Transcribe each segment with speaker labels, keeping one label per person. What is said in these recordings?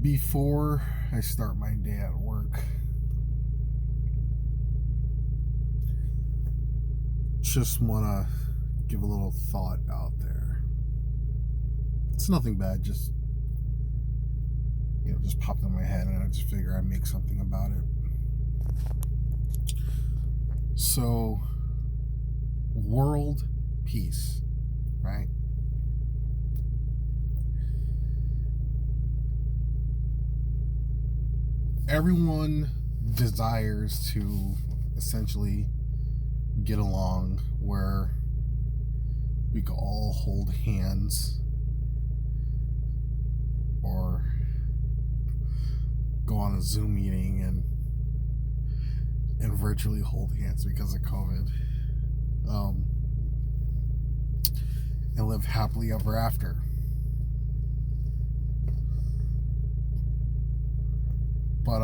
Speaker 1: Before I start my day at work, just want to give a little thought out there. It's nothing bad, just popped in my head, and I just figure I'd make something about it. So, world peace, right? Everyone desires to essentially get along where we can all hold hands or go on a Zoom meeting and virtually hold hands because of COVID, and live happily ever after. But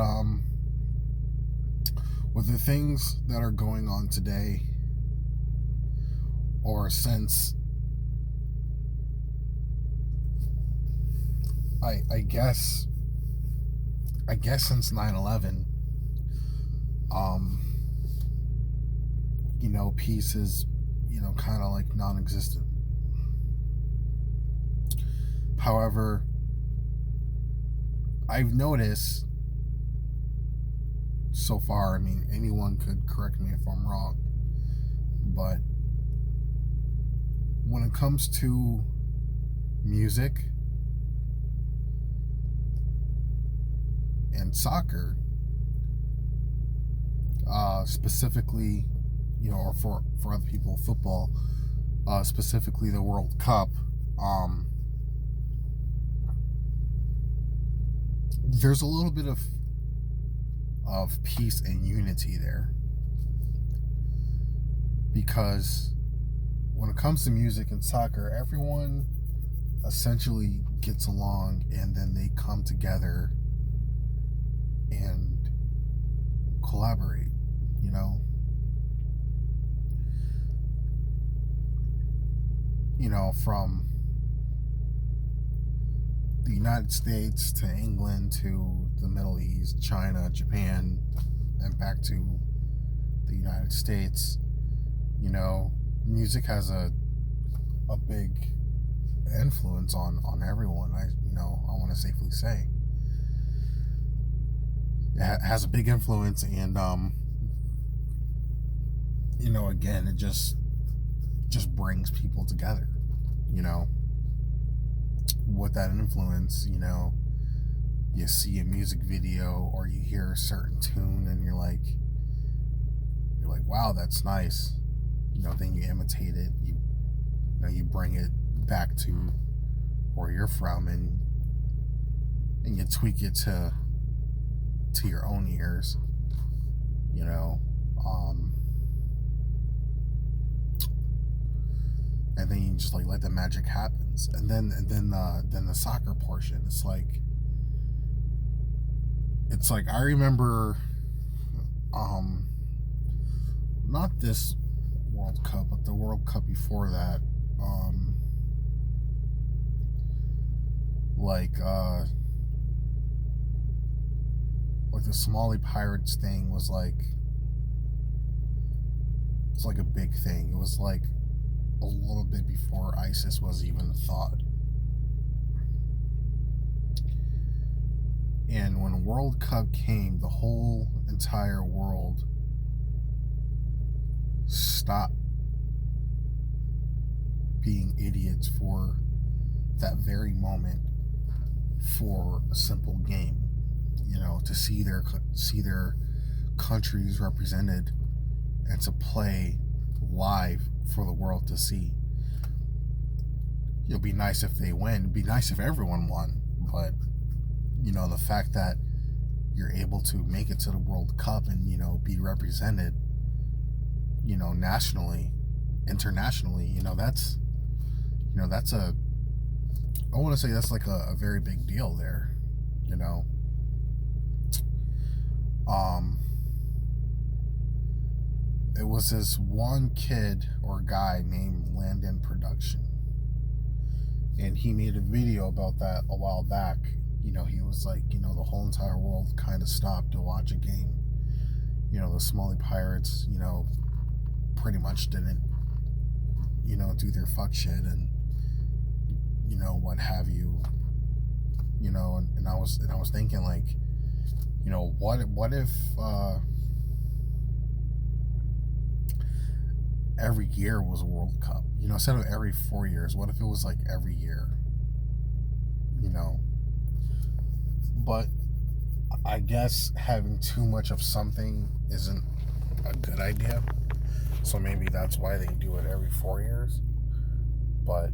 Speaker 1: with the things that are going on today, or since I guess since 9/11, peace is, kind of like non-existent. However, I've noticed so far, anyone could correct me if I'm wrong, but when it comes to music and soccer, specifically, or for other people, football, specifically the World Cup, there's a little bit of peace and unity there, because when it comes to music and soccer, everyone essentially gets along, and then they come together and collaborate, from the United States to England to the Middle East, China, Japan, and back to the United States. Music has a big influence on everyone. I want to safely say it has a big influence, and again, it just brings people together. With that influence, you see a music video or you hear a certain tune, and you're like, wow, that's nice. Then you imitate it. You bring it back to where you're from, and you tweak it to your own ears. And then you just let the magic happens. And then the soccer portion, it's like I remember, not this World Cup, but the World Cup before that, the Somali Pirates thing was it's a big thing. It was a little bit before ISIS was even a thought. And when World Cup came, the whole entire world stopped being idiots for that very moment, for a simple game, to see their countries represented, and to play live for the world to see. It'll be nice if they win. It'd be nice if everyone won, but the fact that you're able to make it to the World Cup and be represented, nationally, internationally, that's a, I want to say that's a very big deal there. it was this one kid or guy named Landon Production, and he made a video about that a while back. He was like, the whole entire world kind of stopped to watch a game. The Somali Pirates, pretty much didn't, do their fuck shit and, what have you, and I was thinking, like, what if every year was a World Cup? Instead of every 4 years, what if it was like every year? But I guess having too much of something isn't a good idea. So maybe that's why they do it every 4 years. But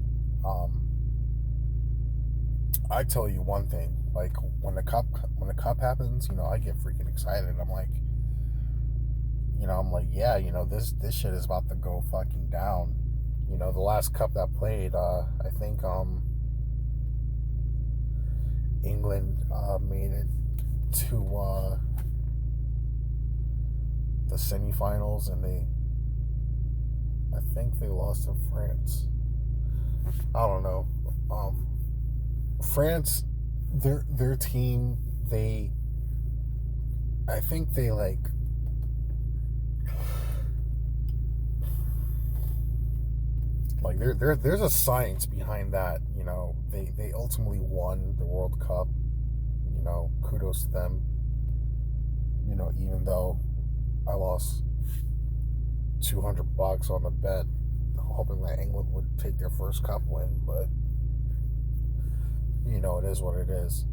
Speaker 1: I tell you one thing, like when the cup happens, I get freaking excited. I'm like, yeah, this shit is about to go fucking down. The last cup that played, I think England made it to the semifinals, and I think they lost to France. I don't know. France, their team, I think they like, there's a science behind that. They ultimately won the World Cup. Kudos to them. Even though I lost $200 on the bet, hoping that England would take their first cup win, but it is what it is.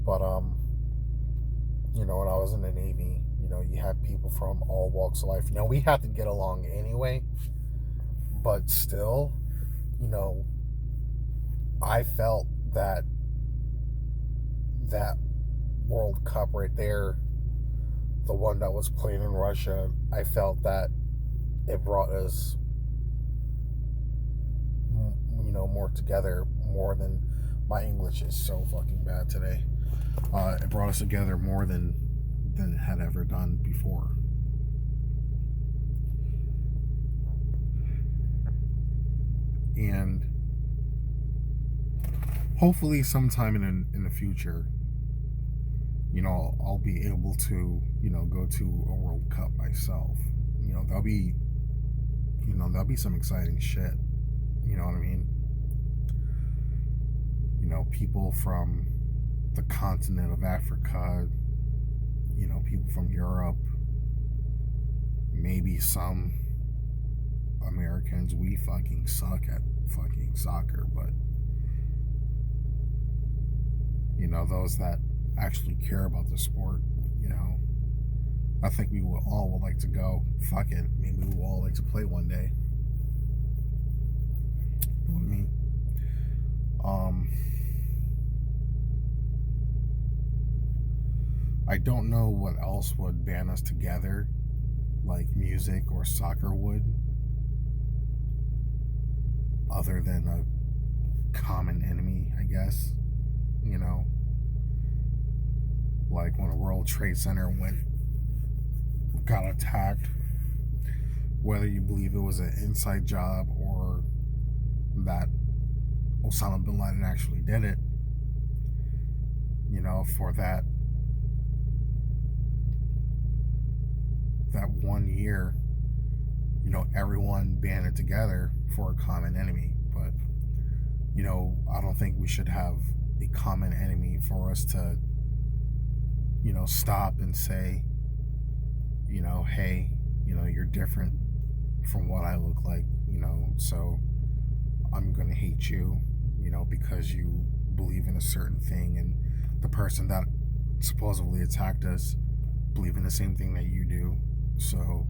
Speaker 1: But when I was in the Navy, you had people from all walks of life. We had to get along anyway, but still, I felt that World Cup right there, the one that was played in Russia, I felt that it brought us, more together, more than, my English is so fucking bad today. It brought us together more than it had ever done before. And hopefully sometime in the future, I'll be able to, go to a World Cup myself. That'll be some exciting shit. You know what I mean? People from the continent of Africa, people from Europe, maybe some Americans. We fucking suck at fucking soccer, but those that actually care about the sport, I think we will all would like to go. Fuck it, maybe we will all like to play one day. You know what I mean? I don't know what else would band us together, like music or soccer would, other than a common enemy, I guess. Like when a World Trade Center got attacked, whether you believe it was an inside job or that Osama bin Laden actually did it, for that 1 year, everyone banded together for a common enemy. But, I don't think we should have a common enemy for us to, stop and say, hey, you're different from what I look like, so I'm going to hate you, because you believe in a certain thing, and the person that supposedly attacked us believe in the same thing that you do. So,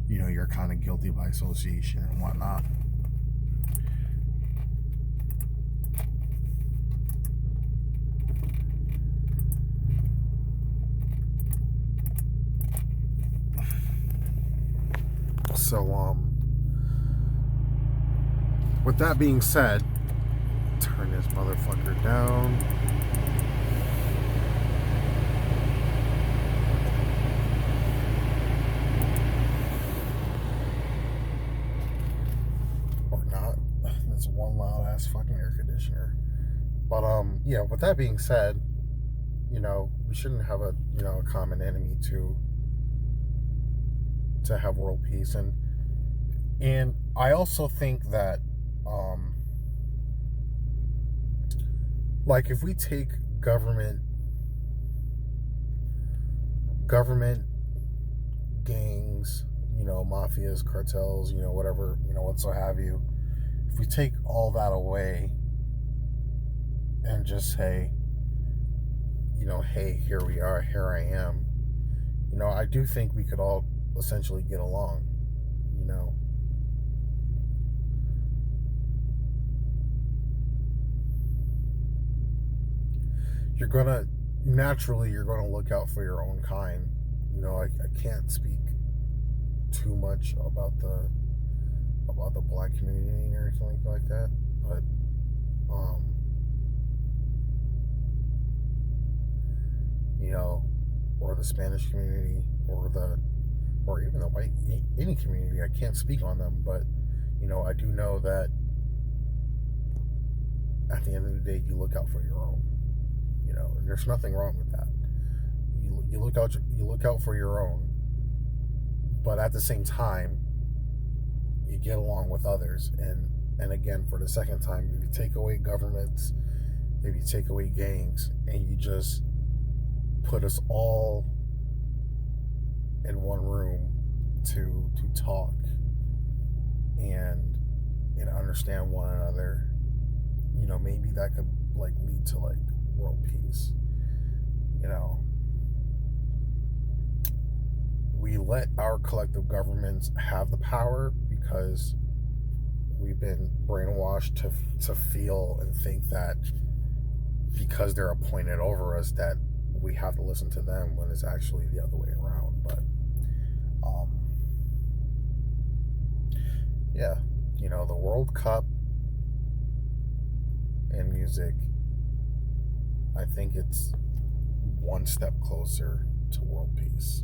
Speaker 1: you're kind of guilty by association and whatnot. So, with that being said, turn this motherfucker down. It's one loud ass fucking air conditioner. But yeah, with that being said, we shouldn't have a common enemy to have world peace. And I also think that like, if we take government gangs, mafias, cartels, whatever, what so have you, if we take all that away and just say, hey, here we are, here I am, I do think we could all essentially get along. You're gonna look out for your own kind. I can't speak too much about the black community or anything like that, but or the Spanish community, or even the white, any community. I can't speak on them, but I do know that at the end of the day, you look out for your own. And there's nothing wrong with that. You look out for your own, but at the same time, you get along with others. And again, for the second time, if you take away governments, if you take away gangs, and you just put us all in one room to talk and understand one another, maybe that could lead to world peace. We let our collective governments have the power because we've been brainwashed to feel and think that because they're appointed over us that we have to listen to them, when it's actually the other way around. But yeah, the World Cup and music, I think it's one step closer to world peace.